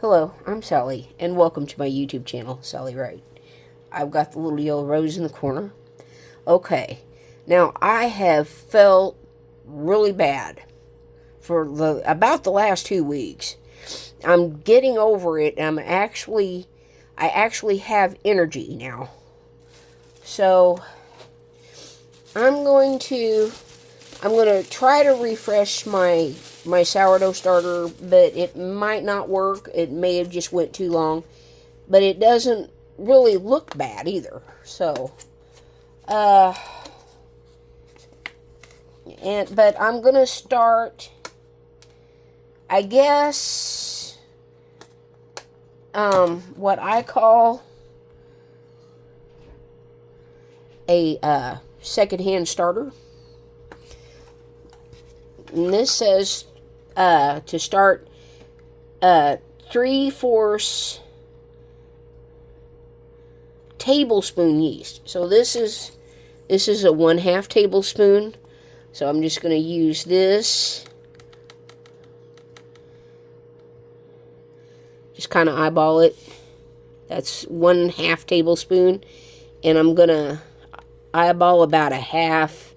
Hello, I'm Sally, and welcome to my YouTube channel, Sally Wright. I've got the little yellow rose in the corner. Okay, now I have felt really bad for about the last 2 weeks. I'm getting over it. I actually have energy now. So I'm going to try to refresh my sourdough starter, but it might not work. It may have just went too long, but it doesn't really look bad either. So, uh, but I'm gonna start, I guess, what I call a secondhand starter. And this says to start 3/4 tablespoon yeast. So this is a 1/2 tablespoon. So I'm just going to use this. Just kind of eyeball it. That's 1/2 tablespoon, and I'm going to eyeball about a half.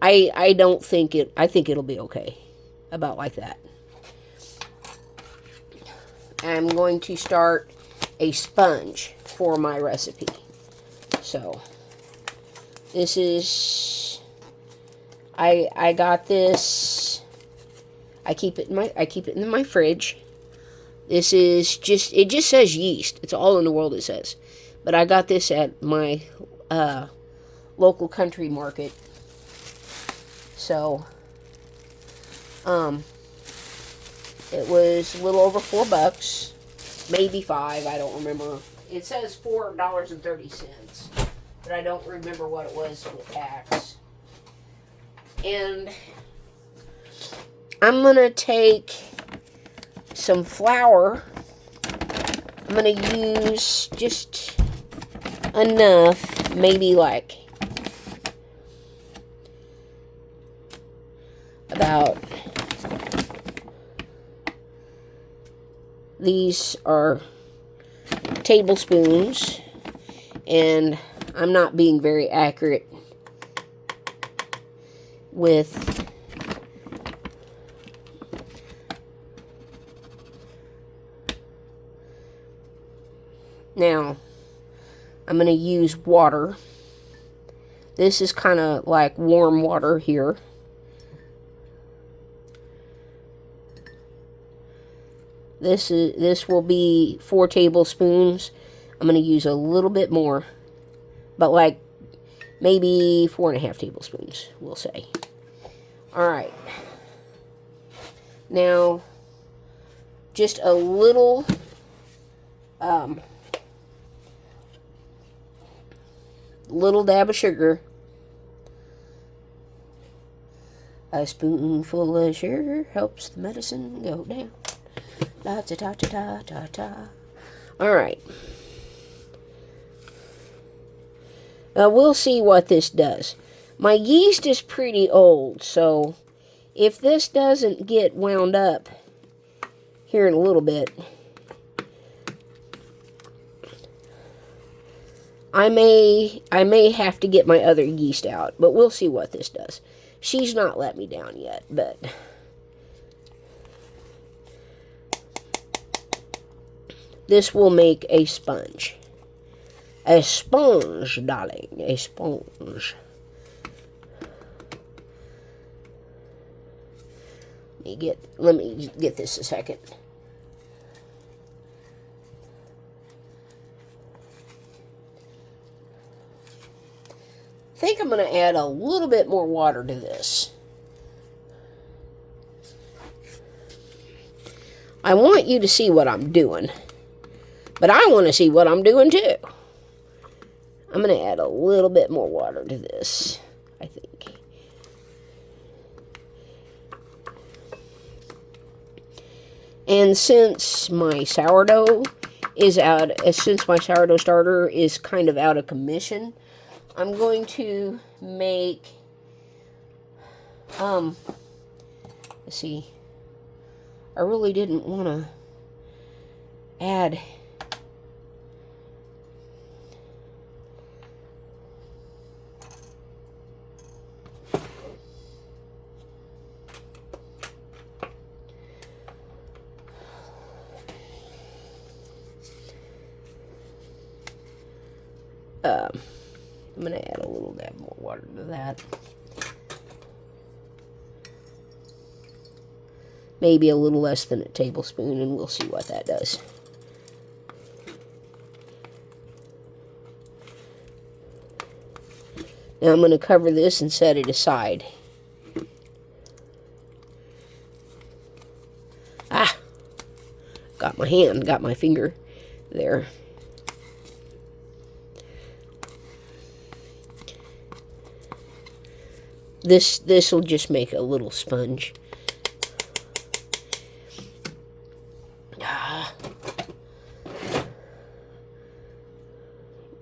I don't think it. I think it'll be okay, about like that. I'm going to start a sponge for my recipe. So this is, I got this. I keep it in my fridge. This is just, it just says yeast. It's all in the world it says. But I got this at my local country market. So it was a little over $4, maybe $5. I don't remember. It says $4.30, but I don't remember what it was with tax. And I'm gonna take some flour. I'm gonna use just enough, maybe like about, these are tablespoons, and I'm not being very accurate with now. I'm going to use water. This is kind of like warm water here. This will be 4 tablespoons. I'm going to use a little bit more, but like maybe 4.5 tablespoons, we'll say. All right. Now, just a little little dab of sugar. A spoonful of sugar helps the medicine go down. La ta ta ta ta ta ta. All right. We'll see what this does. My yeast is pretty old, so if this doesn't get wound up here in a little bit, I may have to get my other yeast out, but we'll see what this does. She's not let me down yet, but this will make a sponge. A sponge, darling. A sponge. Let me get this a second. I think I'm going to add a little bit more water to this. I want you to see what I'm doing, but I want to see what I'm doing too. I'm going to add a little bit more water to this, I think. And since my sourdough starter is kind of out of commission, I'm going to make, let's see, I really didn't want to add I'm going to add a little dab more water to that. Maybe a little less than a tablespoon, and we'll see what that does. Now I'm going to cover this and set it aside. Ah! Got my finger there. This will just make a little sponge.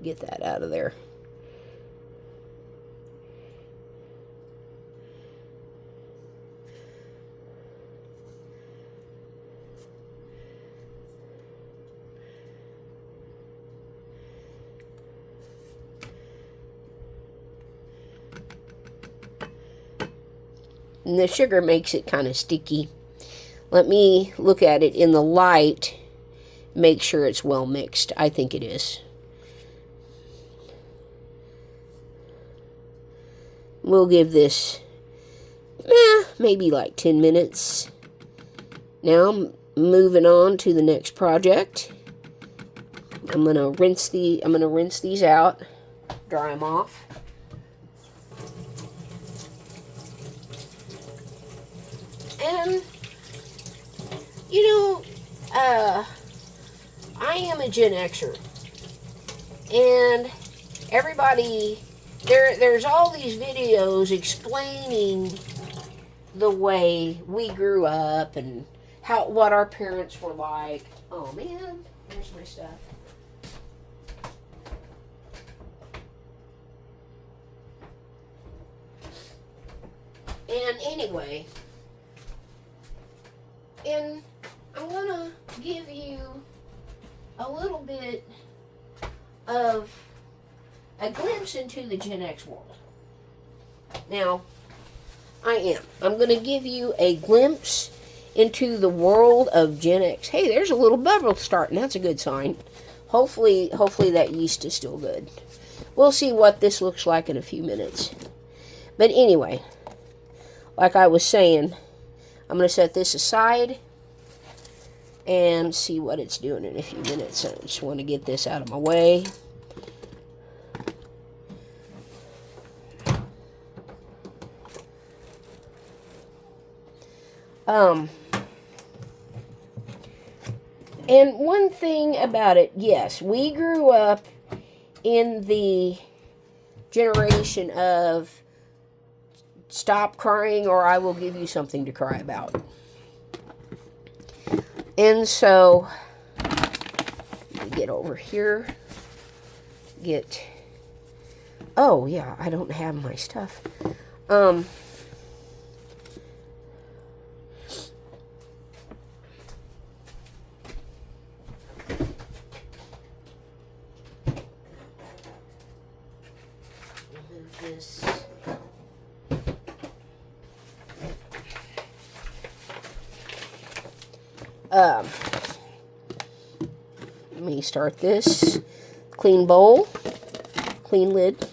Get that out of there. And the sugar makes it kind of sticky. Let me look at it in the light, make sure it's well mixed. I think it is. We'll give this maybe like 10 minutes. Now I'm moving on to the next project. I'm gonna rinse these out, dry them off. And you know, I am a Gen Xer, and everybody, there's all these videos explaining the way we grew up and what our parents were like. Oh man, there's my stuff. And anyway, and I'm gonna give you a little bit of a glimpse into the Gen X world. Now, I'm going to give you a glimpse into the world of Gen X. Hey, there's a little bubble starting. That's a good sign. Hopefully that yeast is still good. We'll see what this looks like in a few minutes. But anyway, like I was saying, I'm going to set this aside and see what it's doing in a few minutes. I just want to get this out of my way. And one thing about it, yes, we grew up in the generation of stop crying or I will give you something to cry about. And so, let me get over here, oh yeah, I don't have my stuff. This. Let me start this. Clean bowl, clean lid.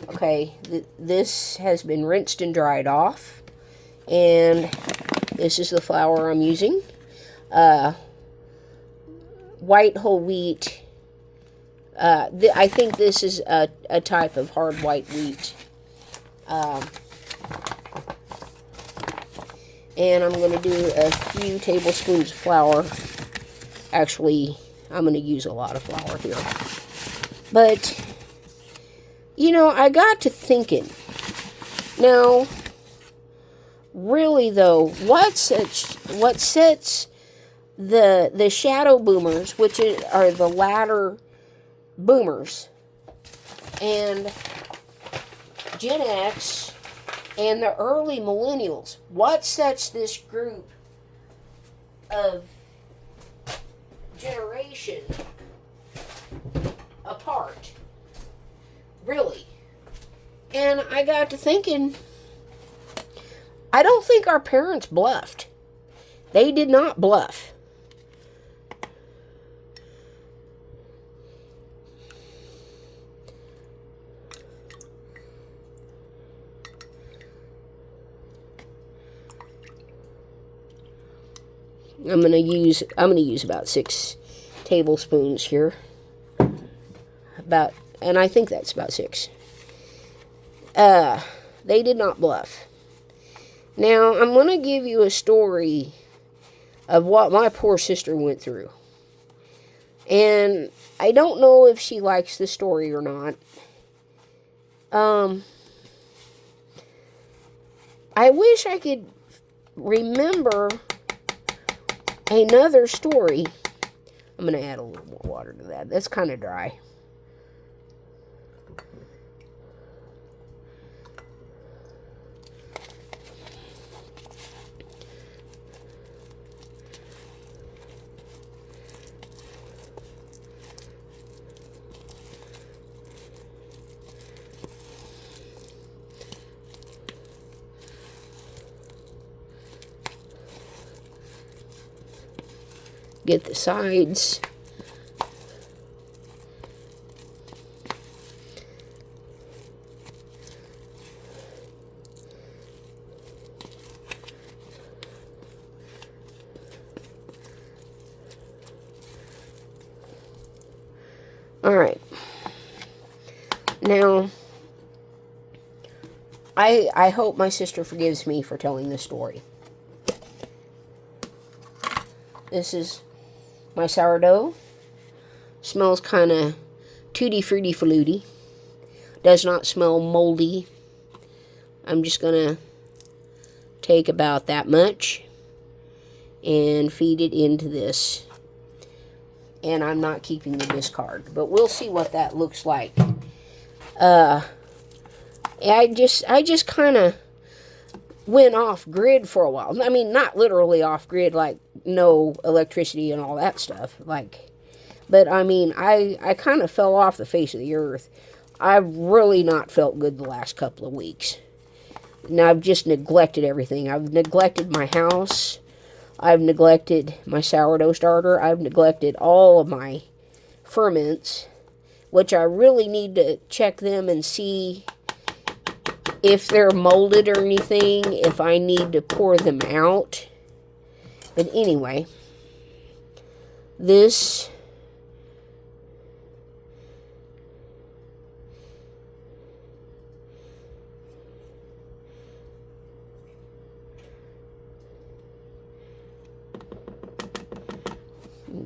Okay, this has been rinsed and dried off, and this is the flour I'm using. White whole wheat. I think this is a type of hard white wheat. And I'm going to do a few tablespoons of flour. Actually, I'm going to use a lot of flour here. But, you know, I got to thinking. Now, really though, what sets the shadow boomers, which are the latter boomers, and Gen X, and the early millennials, what sets this group of generation apart. Really. And I got to thinking, I don't think our parents bluffed. They did not bluff. I'm gonna use about 6 tablespoons here. And I think that's about 6. They did not bluff. Now, I'm gonna give you a story of what my poor sister went through. And I don't know if she likes the story or not. I wish I could remember another story. I'm going to add a little more water to that. That's kind of dry. Get the sides. All right. Now, I hope my sister forgives me for telling this story. This is my sourdough. Smells kind of tutti frutti faluti. Does not smell moldy. I'm just going to take about that much and feed it into this. And I'm not keeping the discard, but we'll see what that looks like. I just kind of went off grid for a while. I mean, not literally off grid, like no electricity and all that stuff. But I mean, I kind of fell off the face of the earth. I've really not felt good the last couple of weeks. Now I've just neglected everything. I've neglected my house. I've neglected my sourdough starter. I've neglected all of my ferments, which I really need to check them and see if they're molded or anything, if I need to pour them out. But anyway, this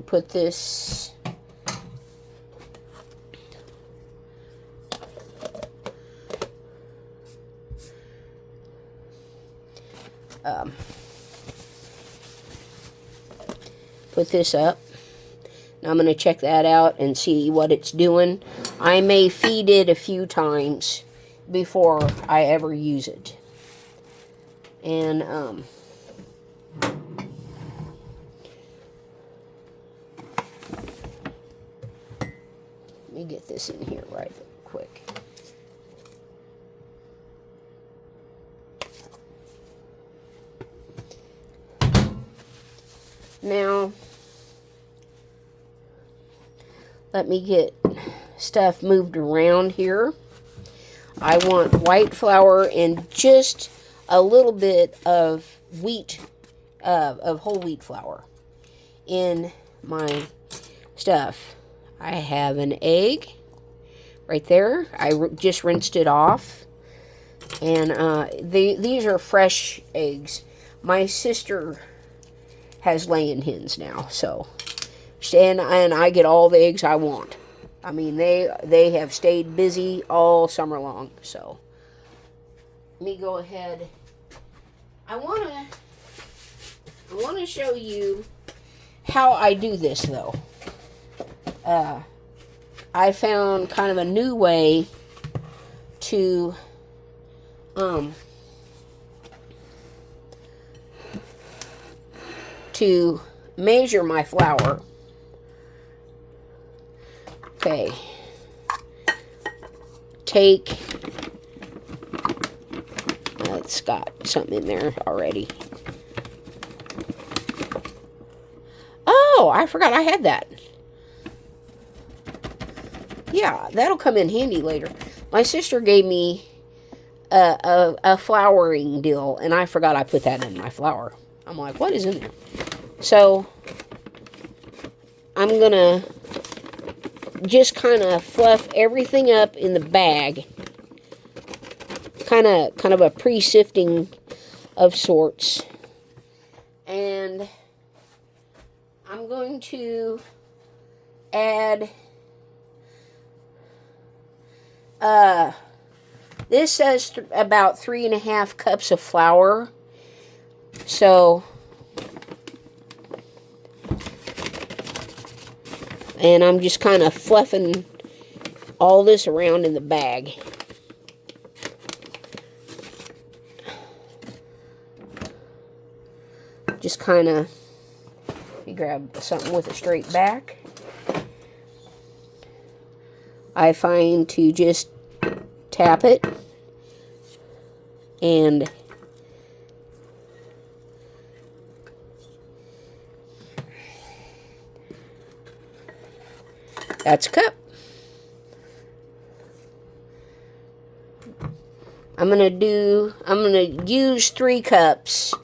put this put this up. Now I'm going to check that out and see what it's doing. I may feed it a few times before I ever use it. And let me get this in here right quick. Now, let me get stuff moved around here. I want white flour and just a little bit of wheat, of whole wheat flour in my stuff. I have an egg right there. I just rinsed it off. And these are fresh eggs. My sister has laying hens now, so and I get all the eggs I want. I mean, they have stayed busy all summer long. So let me go ahead. I want to show you how I do this though. I found kind of a new way to measure my flour. Okay. Take... it's got something in there already. Oh, I forgot I had that. Yeah, that'll come in handy later. My sister gave me a flouring deal, and I forgot I put that in my flour. I'm like, what is in there? So, I'm gonna just kind of fluff everything up in the bag. Kind of a pre-sifting of sorts. And I'm going to add... this says about 3.5 cups of flour. So, and I'm just kind of fluffing all this around in the bag. Just kind of, you grab something with a straight back. I find to just tap it and that's a cup. I'm going to use 3 cups,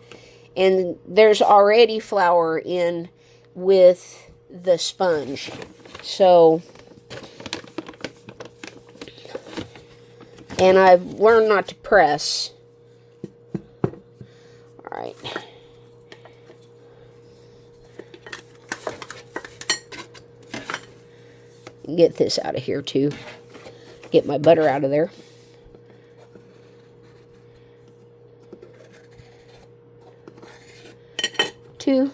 and there's already flour in with the sponge. So, and I've learned not to press. All right. Get this out of here too. Get my butter out of there. Two.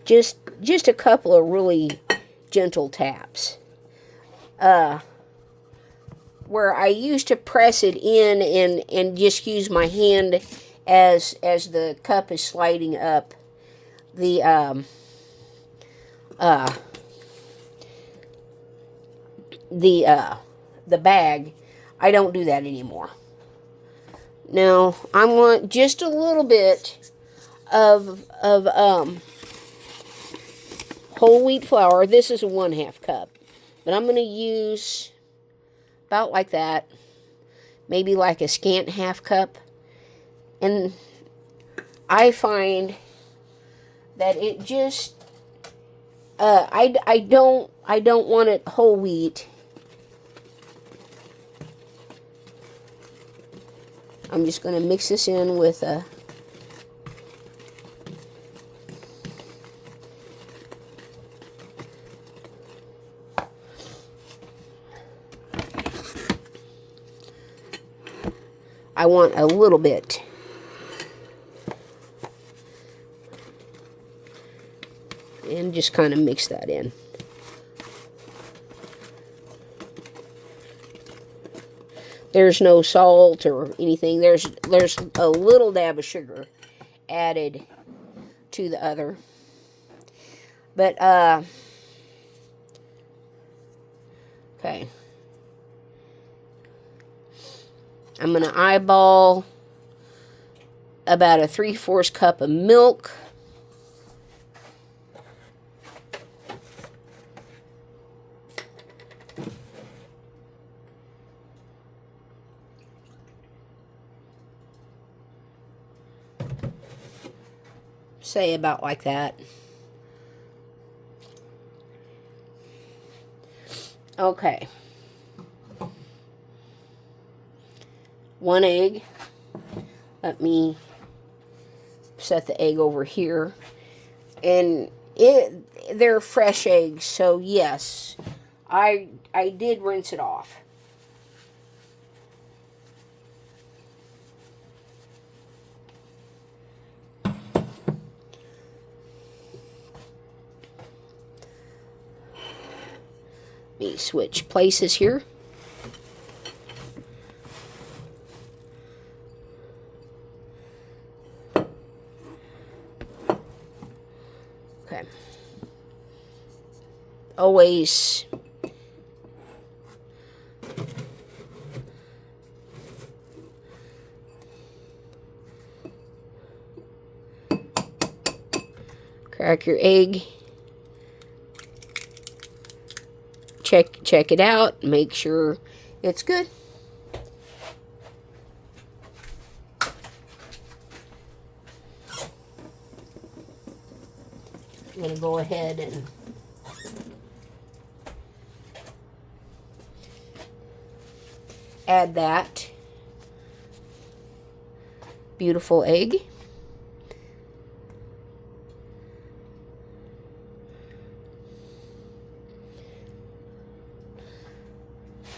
Just a couple of really gentle taps. Where I used to press it in and just use my hand as the cup is sliding up the bag. I don't do that anymore. Now I want just a little bit of whole wheat flour. This is a 1/2 cup, but I'm going to use about like that, maybe like a scant 1/2 cup. And I find that it just I don't want it whole wheat. I'm just going to mix this in with a I want a little bit. And just kind of mix that in. There's no salt or anything. There's a little dab of sugar added to the other. But okay. I'm going to eyeball about a 3/4 cup of milk. Say about like that. Okay. 1 egg. Let me set the egg over here. And they're fresh eggs, so yes, I did rinse it off. me switch places here. Okay. Always crack your egg. Check it out. Make sure it's good. I'm going to go ahead and add that beautiful egg.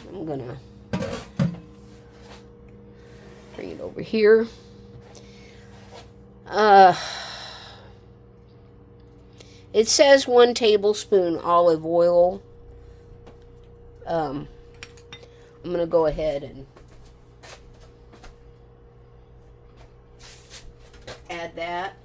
I'm gonna bring it over here. It says 1 tablespoon olive oil. I'm gonna go ahead and add that.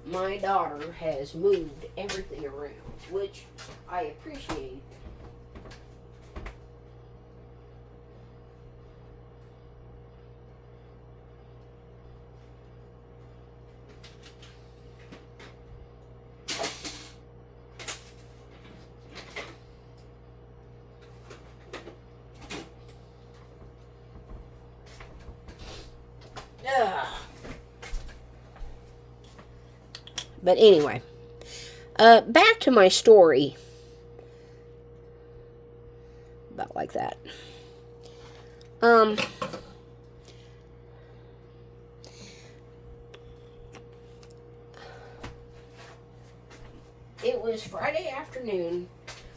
My daughter has moved everything around, which I appreciate. But anyway, back to my story. About like that. It was Friday afternoon.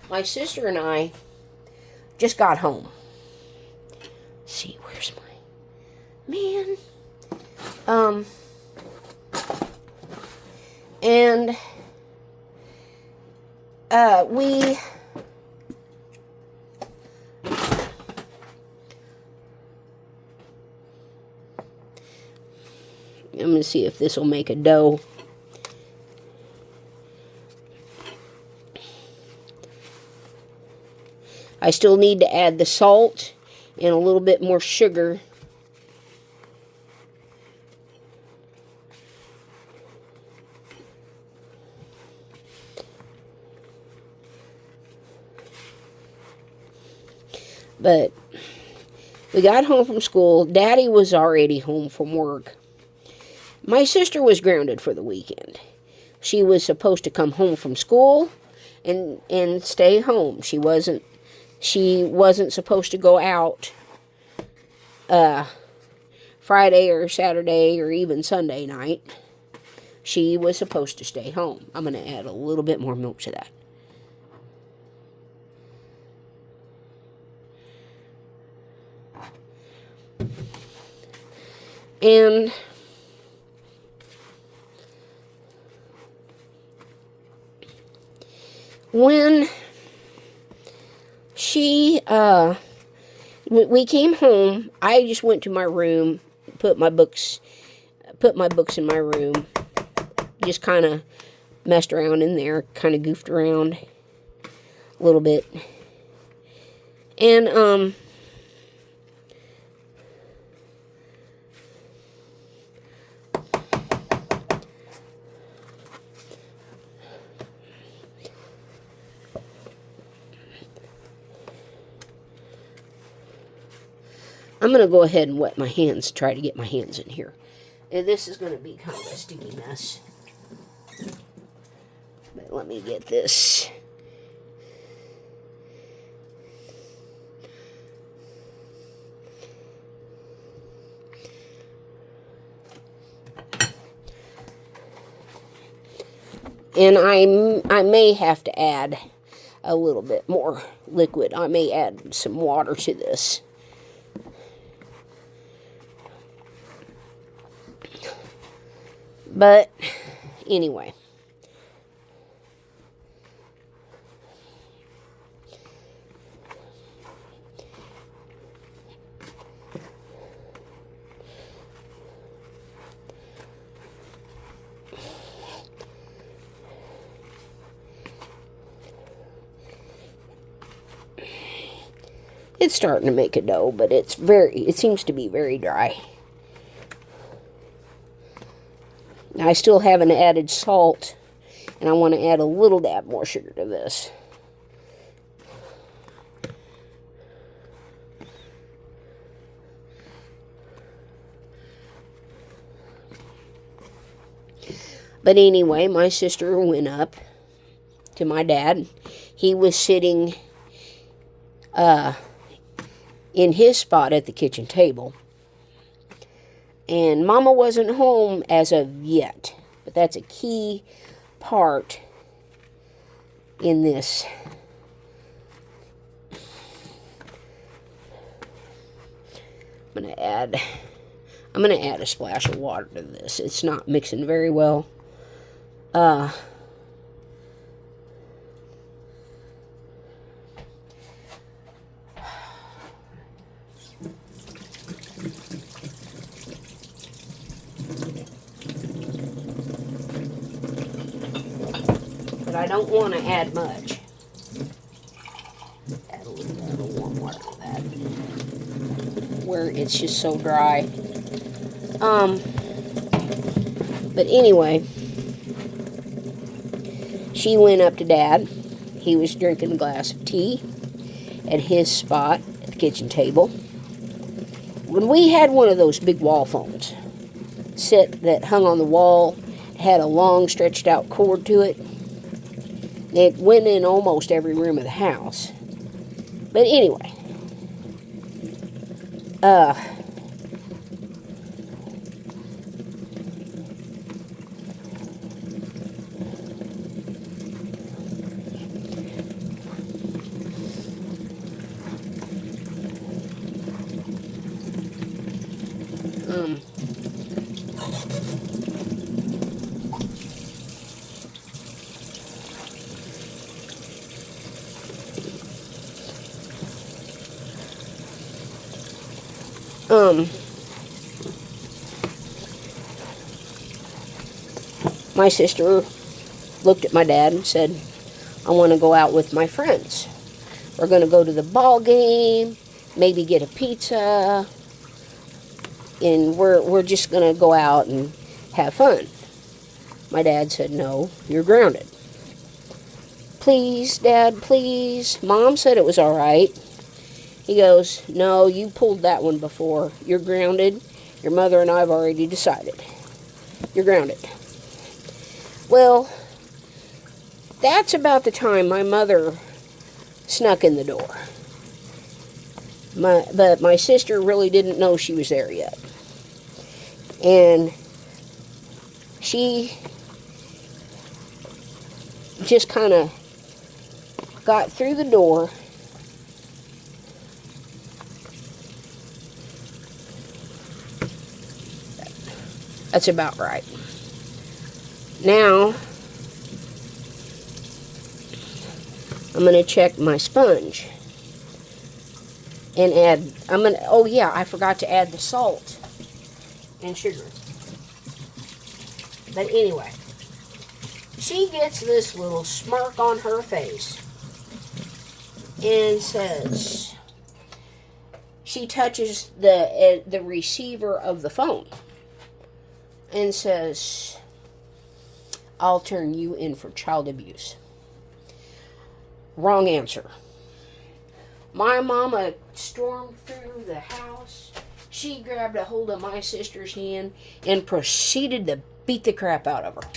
My sister and I just got home. Let's see, where's my man? And we I'm going to see if this will make a dough. I still need to add the salt and a little bit more sugar. But we got home from school. Daddy was already home from work. My sister was grounded for the weekend. She was supposed to come home from school and stay home. She wasn't supposed to go out Friday or Saturday or even Sunday night. She was supposed to stay home. I'm going to add a little bit more milk to that. And when we came home, I just went to my room, put my books in my room, just kind of messed around in there, kind of goofed around a little bit. And I'm going to go ahead and wet my hands, try to get my hands in here. And this is going to be kind of a sticky mess. But let me get this. And I may have to add a little bit more liquid. I may add some water to this. But anyway. It's starting to make a dough, but it seems to be very dry. I still haven't added salt, and I want to add a little dab more sugar to this. But anyway, my sister went up to my dad. He was sitting in his spot at the kitchen table. And Mama wasn't home as of yet. But that's a key part in this. I'm gonna add a splash of water to this. It's not mixing very well. But I don't want to add much. Add a little bit of warm water to that, where it's just so dry. But anyway, she went up to Dad. He was drinking a glass of tea at his spot at the kitchen table. When we had one of those big wall phones that hung on the wall, had a long stretched out cord to it. It went in almost every room of the house. But anyway, my sister looked at my dad and said, I want to go out with my friends. We're going to go to the ball game, maybe get a pizza, and we're just going to go out and have fun. My dad said, no, you're grounded. Please, Dad, please. Mom said it was all right. He goes, no, you pulled that one before. You're grounded. Your mother and I have already decided. You're grounded. Well, that's about the time my mother snuck in the door. But my sister really didn't know she was there yet. And she just kind of got through the door. That's about right. Now, I'm going to check my sponge. And add, oh yeah, I forgot to add the salt and sugar. But anyway, she gets this little smirk on her face and says, she touches the receiver of the phone and says, I'll turn you in for child abuse. Wrong answer. My mama stormed through the house. She grabbed a hold of my sister's hand and proceeded to beat the crap out of her.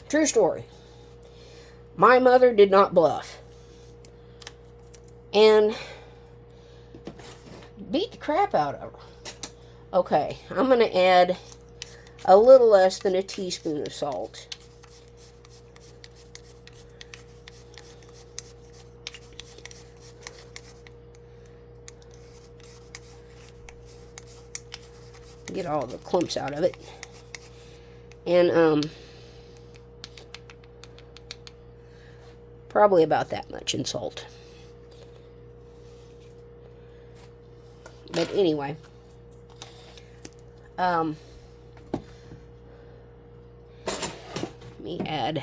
True story. My mother did not bluff. And beat the crap out of her. Okay, I'm going to add a little less than a teaspoon of salt. get all the clumps out of it. And, probably about that much in salt. But anyway, let me add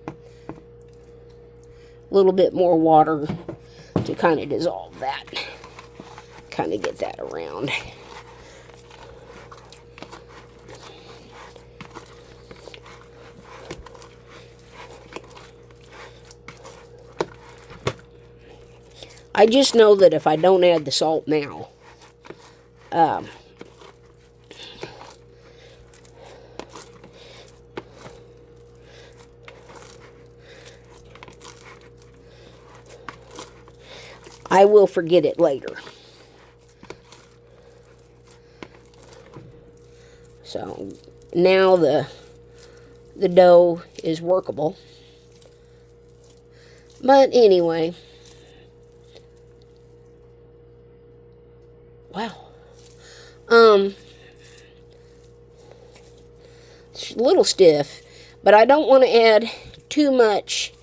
a little bit more water to kind of dissolve that, kind of get that around. I just know that if I don't add the salt now, I will forget it later. So now the dough is workable. But anyway, wow. It's a little stiff, but I don't want to add too much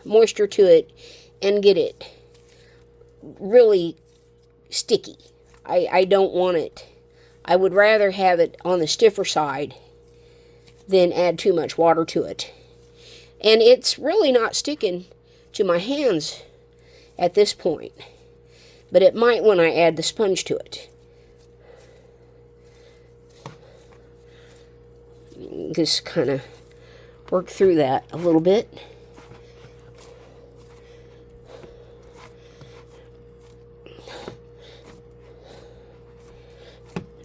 moisture to it and get it really sticky. I don't want it. I would rather have it on the stiffer side than add too much water to it. And it's really not sticking to my hands at this point, but it might when I add the sponge to it. Just kind of work through that a little bit.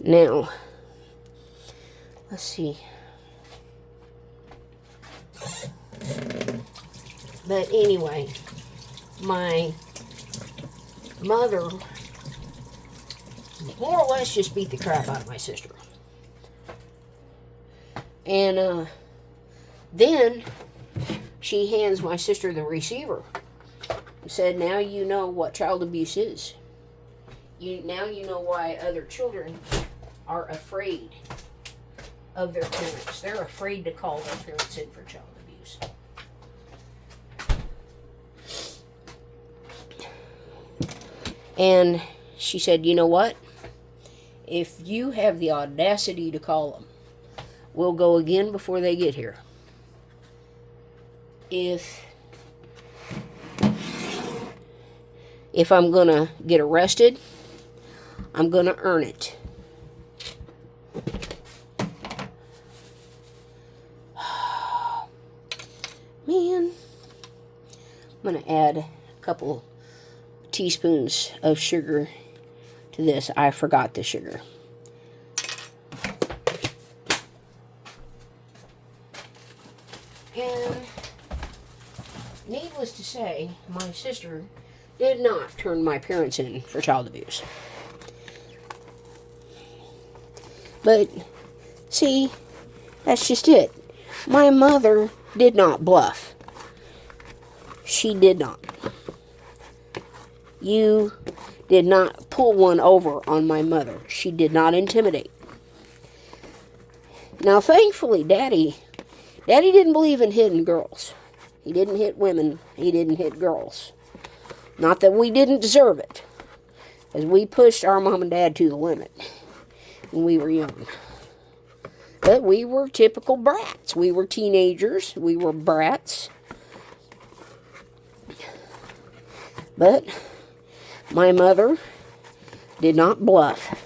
Now, let's see. But anyway, my mother more or less just beat the crap out of my sister. And then she hands my sister the receiver and said, now you know what child abuse is. Now you know why other children are afraid of their parents. They're afraid to call their parents in for child abuse. And she said, you know what? If you have the audacity to call them, we'll go again before they get here. If I'm going to get arrested, I'm going to earn it. Man, I'm going to add a couple teaspoons of sugar to this. I forgot the sugar. And needless to say, my sister did not turn my parents in for child abuse. But, see, that's just it. My mother did not bluff. She did not. You did not pull one over on my mother. She did not intimidate. Now, thankfully, Daddy didn't believe in hitting girls. He didn't hit women. He didn't hit girls. Not that we didn't deserve it, as we pushed our mom and dad to the limit when we were young. But we were typical brats. We were teenagers. We were brats. But my mother did not bluff.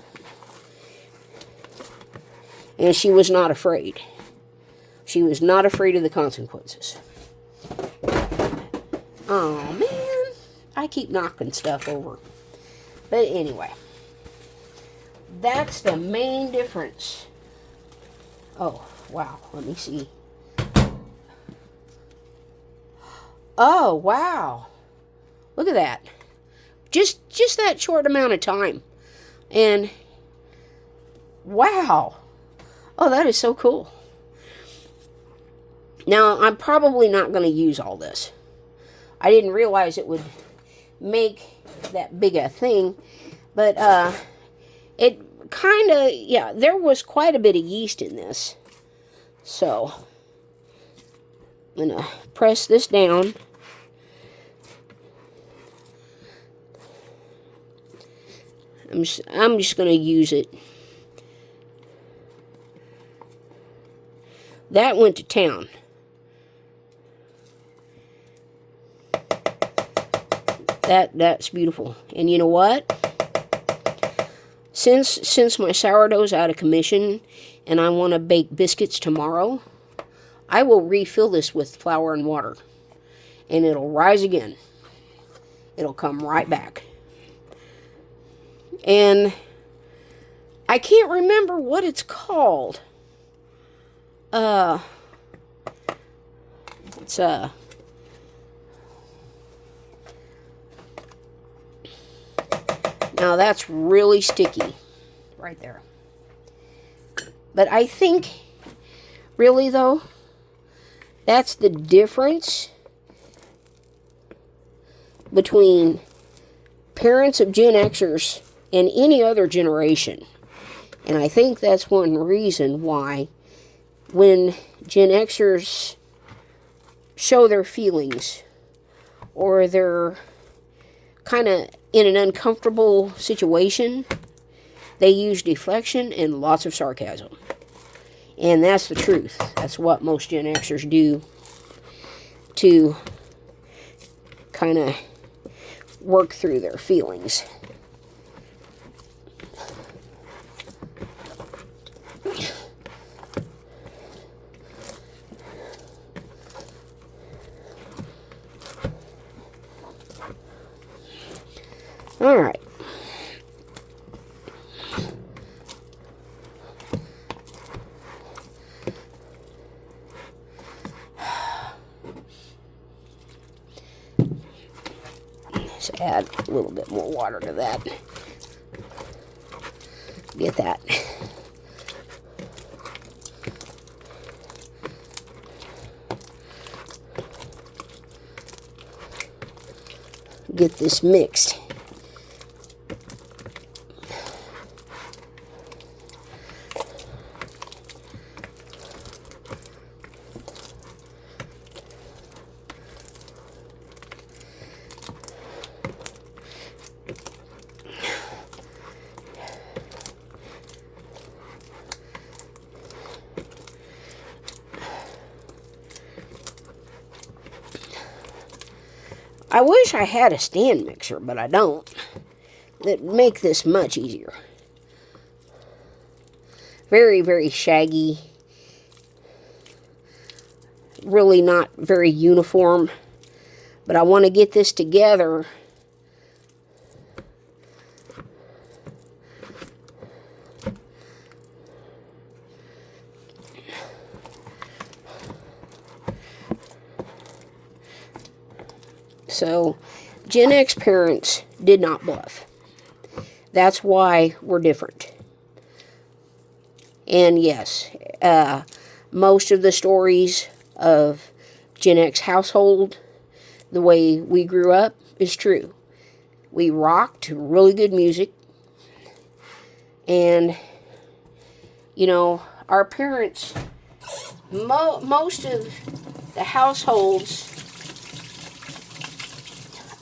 And she was not afraid. She was not afraid of the consequences. Oh, man. I keep knocking stuff over. But anyway, that's the main difference. Oh, wow. Let me see. Oh, wow. Look at that. Just that short amount of time. And, wow. Oh, that is so cool. Now, I'm probably not going to use all this. I didn't realize it would make that big a thing. But It kind of, yeah, there was quite a bit of yeast in this. So, I'm going to press this down. I'm just going to use it. That went to town. That's beautiful. And you know what? Since my sourdough's out of commission and I want to bake biscuits tomorrow, I will refill this with flour and water. And it'll rise again. It'll come right back. And I can't remember what it's called. It's now that's really sticky right there. But I think, really though, that's the difference between parents of Gen Xers and any other generation. And I think that's one reason why when Gen Xers show their feelings or they're kind of in an uncomfortable situation, they use deflection and lots of sarcasm. And that's the truth. That's what most Gen Xers do to kind of work through their feelings. All right. Let's add a little bit more water to that. Get that. Get this mixed. I wish I had a stand mixer, but I don't. That'd make this much easier. Very, very shaggy. Really not very uniform. But I want to get this together. So, Gen X parents did not bluff. That's why we're different. And yes, most of the stories of Gen X household, the way we grew up, is true. We rocked really good music. And, you know, our parents, most of the households,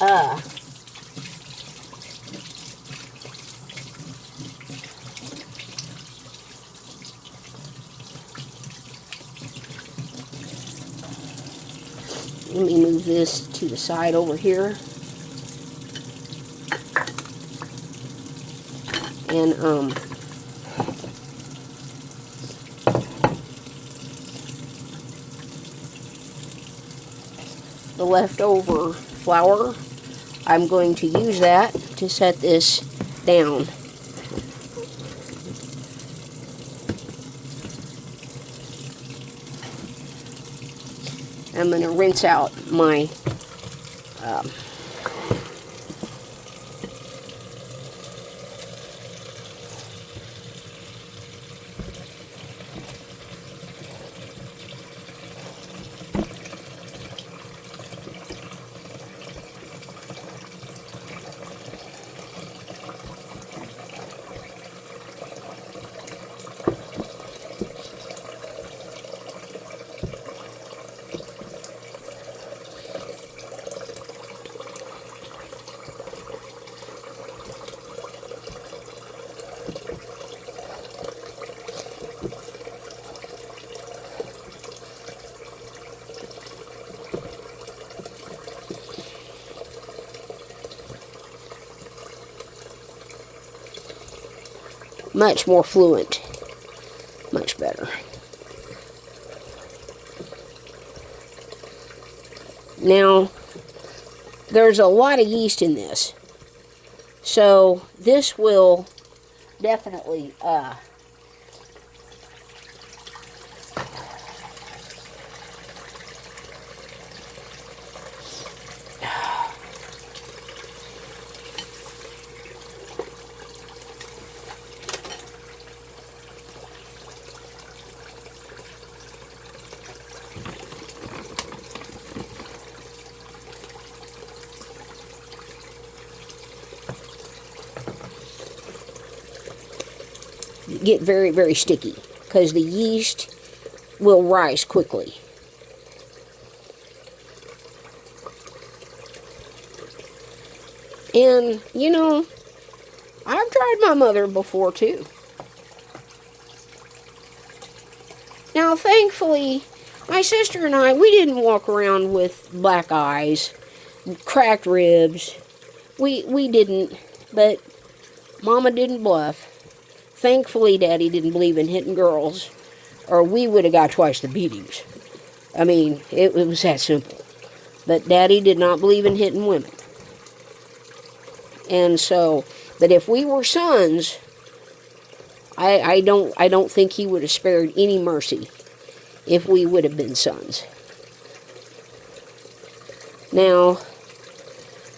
let me move this to the side over here. And, the leftover flour, I'm going to use that to set this down. I'm going to rinse out my much more fluent. Much better. Now, there's a lot of yeast in this. So, this will definitely, get very, very sticky because the yeast will rise quickly. And, you know, I've tried my mother before too. Now, thankfully, my sister and I, we didn't walk around with black eyes, cracked ribs. We didn't, but Mama didn't bluff. Thankfully, Daddy didn't believe in hitting girls, or we would have got twice the beatings. I mean, it was that simple. But Daddy did not believe in hitting women. And so, but if we were sons, I don't think he would have spared any mercy if we would have been sons. Now,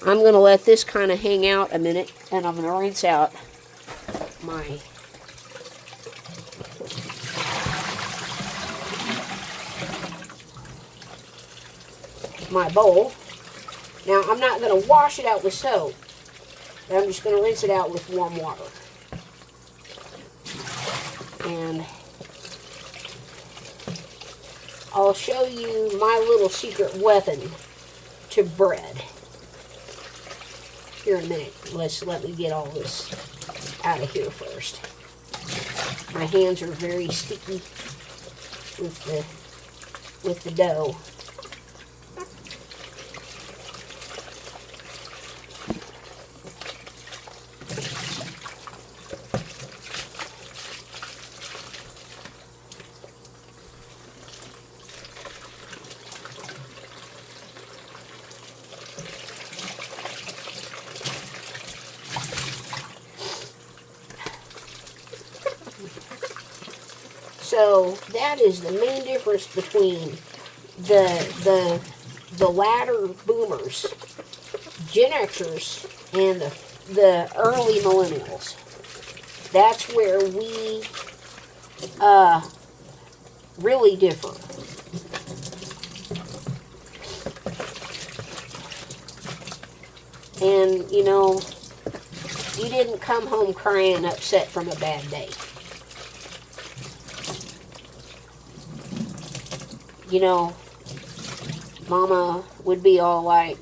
I'm going to let this kind of hang out a minute, and I'm going to rinse out my bowl. Now, I'm not going to wash it out with soap, but I'm just going to rinse it out with warm water. And I'll show you my little secret weapon to bread here in a minute. Let me get all this out of here first. My hands are very sticky with the dough. So that is the main difference between the latter boomers, Gen Xers, and the early millennials. That's where we really differ. And, you know, you didn't come home crying upset from a bad day. You know, Mama would be all like,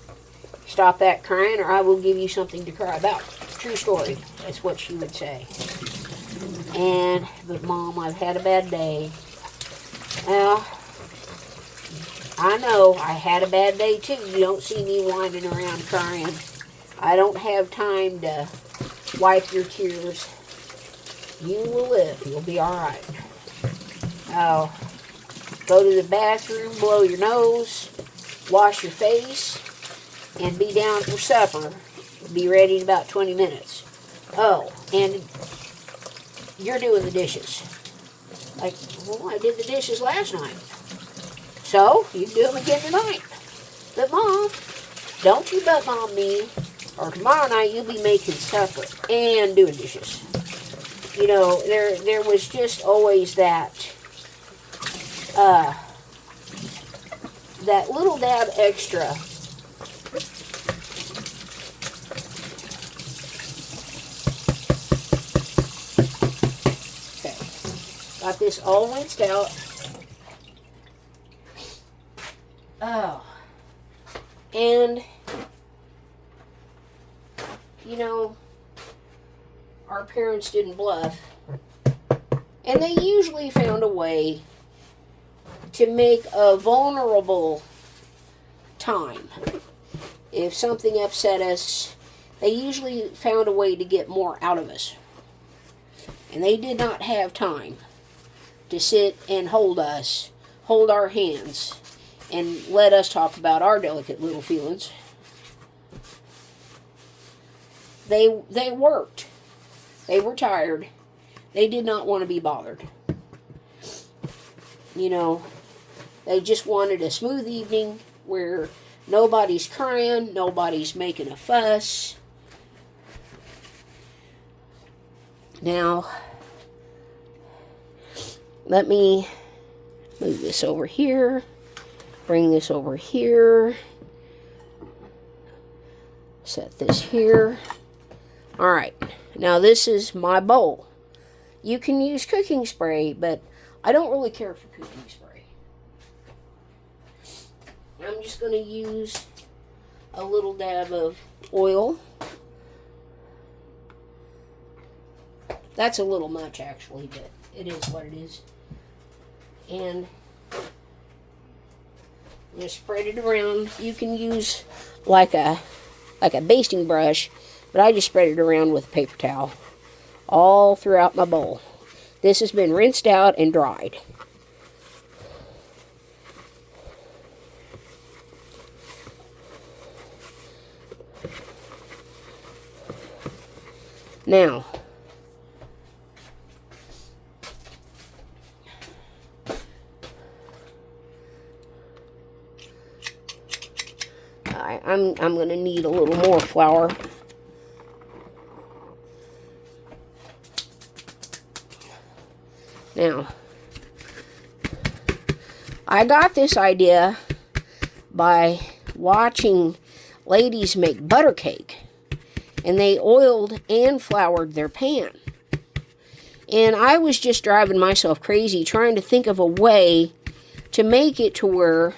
stop that crying or I will give you something to cry about. True story. That's what she would say. But Mom, I've had a bad day. Well, I know I had a bad day too. You don't see me winding around crying. I don't have time to wipe your tears. You will live. You'll be all right. Oh. Go to the bathroom, blow your nose, wash your face, and be down for supper. Be ready in about 20 minutes. Oh, and you're doing the dishes. Like, well, I did the dishes last night. So, you do them again tonight. But Mom, don't you butt Mom me, or tomorrow night you'll be making supper and doing dishes. You know, there was just always that little dab extra. Okay, got this all rinsed out. Oh, and you know, our parents didn't bluff, and they usually found a way to make a vulnerable time. If something upset us, they usually found a way to get more out of us. And they did not have time to sit and hold our hands, and let us talk about our delicate little feelings. They worked. They were tired. They did not want to be bothered. You know, they just wanted a smooth evening where nobody's crying, nobody's making a fuss. Now, let me move this over here, bring this over here, set this here. All right, now this is my bowl. You can use cooking spray, but I don't really care for cooking spray. I'm just going to use a little dab of oil. That's a little much, actually, but it is what it is. And I'm going to spread it around. You can use like a basting brush, but I just spread it around with a paper towel all throughout my bowl. This has been rinsed out and dried. Now, I'm going to need a little more flour. Now, I got this idea by watching ladies make butter cake, and they oiled and floured their pan. And I was just driving myself crazy trying to think of a way to make it to where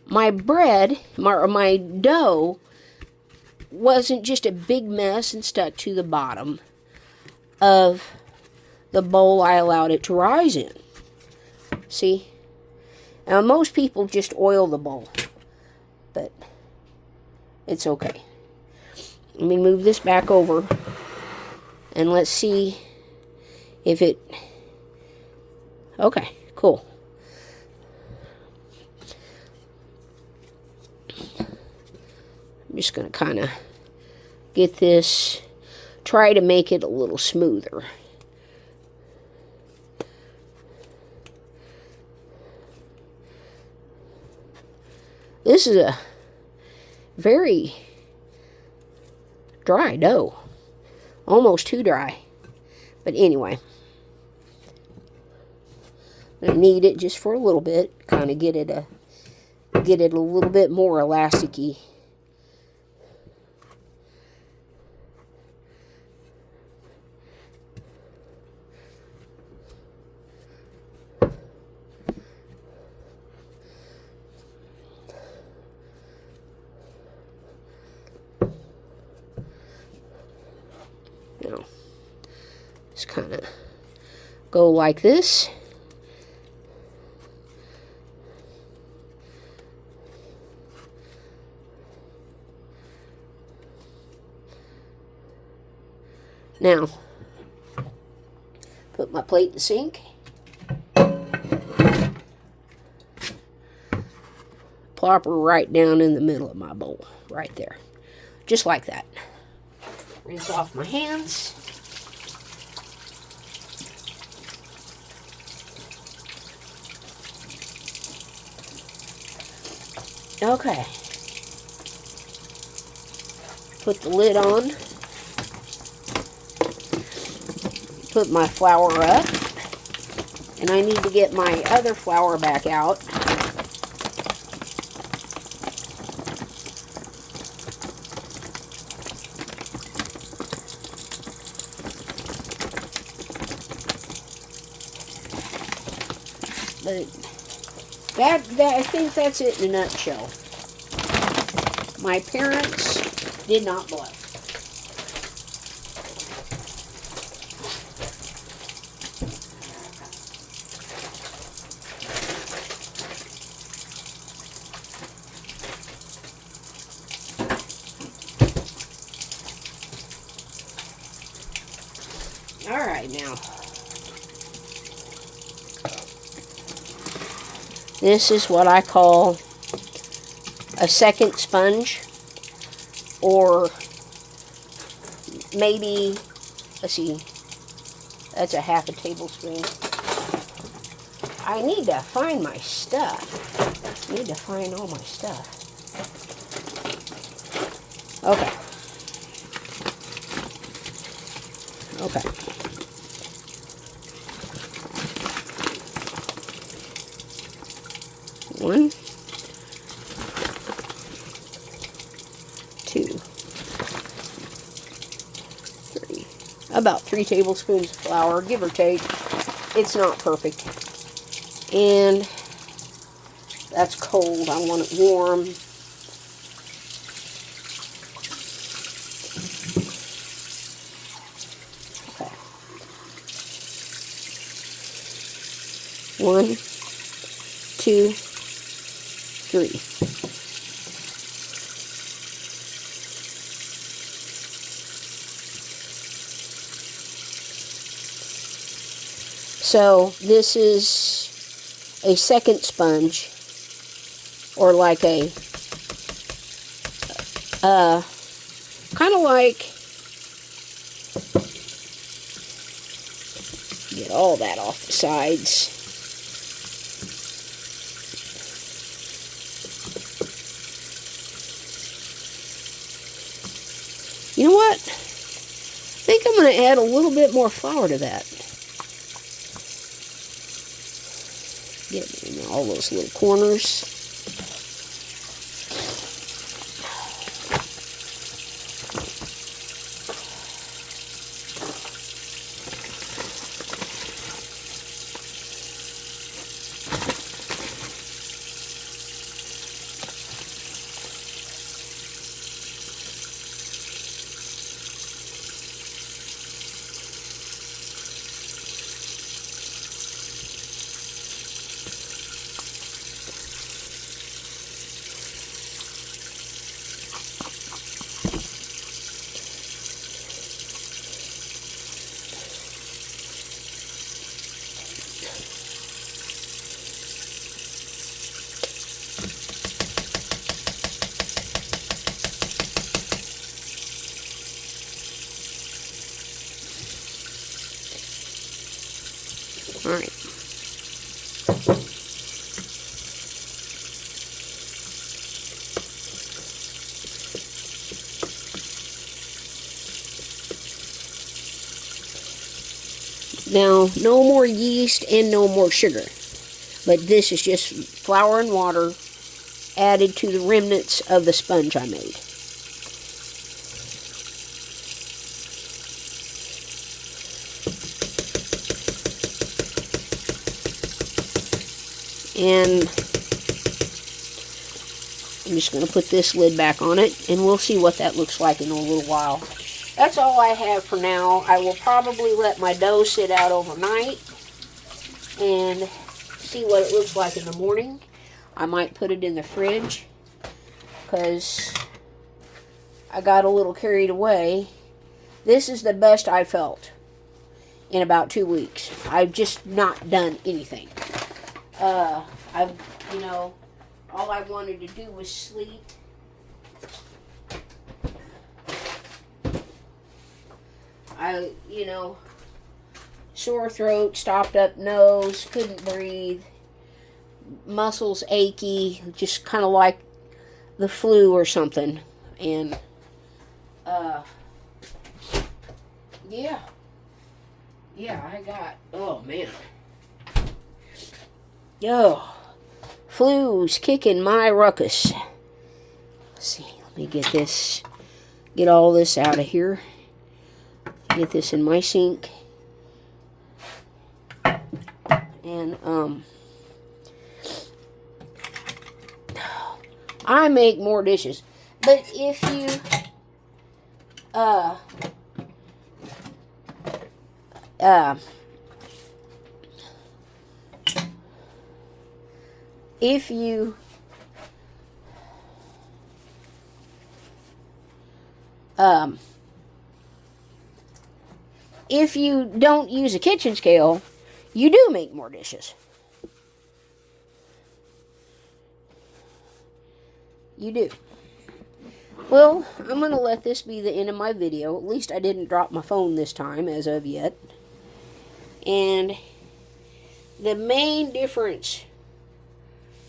my bread, my dough, wasn't just a big mess and stuck to the bottom of the bowl I allowed it to rise in. See? Now, most people just oil the bowl, but it's okay. Let me move this back over, and let's see if it... Okay, cool. I'm just going to kind of get this, try to make it a little smoother. This is a very dry dough. Almost too dry. But anyway, I'm going to knead it just for a little bit. Kind of get it a little bit more elasticy. Now, just kind of go like this. Now, put my plate in the sink. Plop her right down in the middle of my bowl. Right there. Just like that. Rinse off my hands. Okay. Put the lid on. Put my flour up. And I need to get my other flour back out. But I think that's it in a nutshell. My parents did not bluff. All right, now. This is what I call a second sponge, or maybe, let's see, that's a half a tablespoon. I need to find my stuff. I need to find all my stuff. Okay. Okay. One, two, three. About 3 tablespoons of flour, give or take. It's not perfect. And that's cold. I want it warm. Okay. 1, 2, 3. So this is a second sponge, or like a kind of like, get all that off the sides. You know what? I think I'm going to add a little bit more flour to that. Get in all those little corners. All right. Now, no more yeast and no more sugar. But this is just flour and water added to the remnants of the sponge I made. And I'm just going to put this lid back on it, and we'll see what that looks like in a little while. That's all I have for now. I will probably let my dough sit out overnight and see what it looks like in the morning. I might put it in the fridge because I got a little carried away. This is the best I felt in about 2 weeks. I've just not done anything. All I wanted to do was sleep. Sore throat, stopped up nose, couldn't breathe, muscles achy, just kind of like the flu or something. And, I got, oh man. Flu's kicking my ruckus. Let's see, let me get all this out of here. Get this in my sink. And, I make more dishes. But if you, if you if you don't use a kitchen scale, you do make more dishes. You do. Well, I'm going to let this be the end of my video. At least I didn't drop my phone this time, as of yet. And the main difference,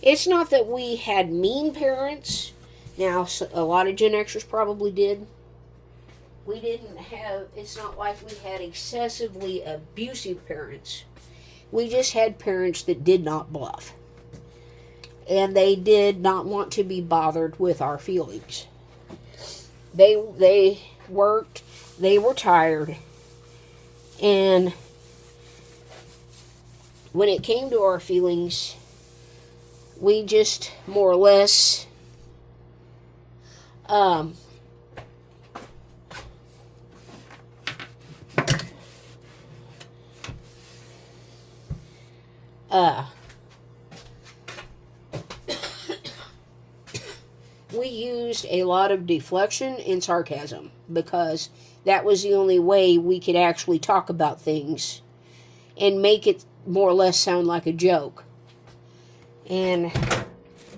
it's not that we had mean parents. Now, a lot of Gen Xers probably did. We didn't have, it's not like we had excessively abusive parents. We just had parents that did not bluff. And they did not want to be bothered with our feelings. They worked, they were tired, and when it came to our feelings, we just more or less we used a lot of deflection and sarcasm because that was the only way we could actually talk about things and make it more or less sound like a joke. And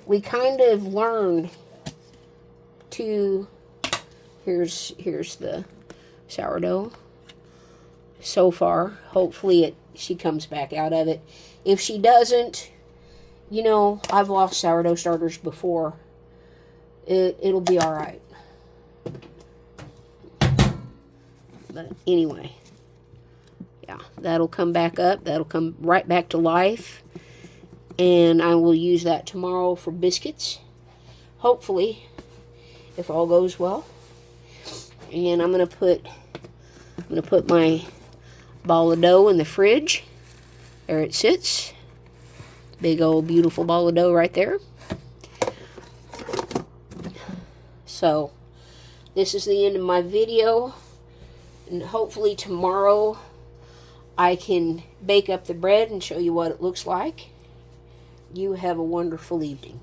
we kind of learned to, here's the sourdough so far. Hopefully she comes back out of it. If she doesn't, you know, I've lost sourdough starters before. It'll be all right. But anyway, yeah, that'll come back up. That'll come right back to life. And I will use that tomorrow for biscuits. Hopefully, if all goes well. And I'm gonna put my ball of dough in the fridge. There it sits. Big old beautiful ball of dough right there. So, this is the end of my video, and hopefully tomorrow I can bake up the bread and show you what it looks like. You have a wonderful evening.